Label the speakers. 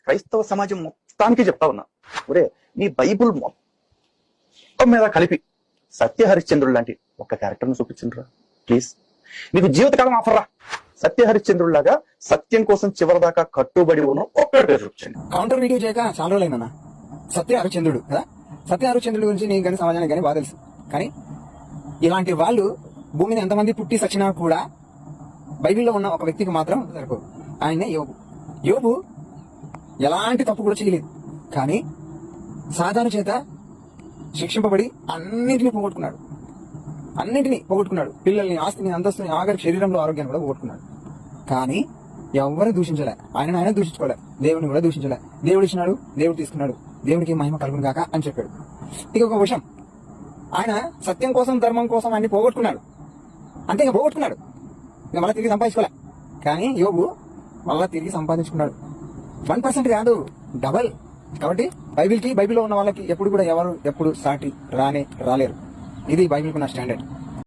Speaker 1: క్రైస్తవ సమాజం మొత్తానికి చెప్తా ఉన్నా, ఒరే నీ బైబుల్ మొత్తం మీద కలిపి సత్య హరిశ్చంద్రుడు లాంటి ఒక క్యారెక్టర్ను చూపించండిరా ప్లీజ్. నీకు జీవితకాలం ఆఫర్ రా. సత్య హరిశ్చంద్రుడిలాగా సత్యం కోసం చివరిదాకా కట్టుబడి ఉన్న ఒక్క పేరు చూపించండి.
Speaker 2: కౌంటర్ వీడియో చేయక చాలా రోజులైందన్న. సత్య హరిశ్చంద్రుడు కదా, సత్య హరిశ్చంద్రుడి గురించి నీకు కానీ సమాజానికి కానీ బాగా తెలుసు. కానీ ఇలాంటి వాళ్ళు భూమి మీద ఎంతమంది పుట్టి సచ్చినా కూడా బైబిల్లో ఉన్న ఒక వ్యక్తికి మాత్రం సరిపోదు. ఆయనే యోబు. యోబు ఎలాంటి తప్పు కూడా చేయలేదు, కానీ సాతాను చేత శిక్షింపబడి అన్నింటినీ పోగొట్టుకున్నాడు. పిల్లల్ని, ఆస్తిని, అంతస్తుని, ఆఖరి శరీరంలో ఆరోగ్యాన్ని కూడా పోగొట్టుకున్నాడు. కానీ ఎవరు దూషించలే, ఆయన దూషించుకోలే, దేవుడిని కూడా దూషించలే. దేవుడు ఇచ్చినాడు, దేవుడు తీసుకున్నాడు, దేవుడికి మహిమ కలుగును కాక అని చెప్పాడు. ఇక ఒక విషయం, ఆయన సత్యం కోసం, ధర్మం కోసం అన్ని పోగొట్టుకున్నాడు. అంతే, ఇక పోగొట్టుకున్నాడు, ఇక మళ్ళీ తిరిగి సంపాదించుకోలే. కానీ యోబు మళ్ళా తిరిగి సంపాదించుకున్నాడు. 1% కాదు, డబల్. కాబట్టి బైబిల్లో ఉన్న వాళ్ళకి ఎప్పుడు కూడా ఎప్పుడు సాటి రాలేరు. ఇది బైబిల్కున్న స్టాండర్డ్.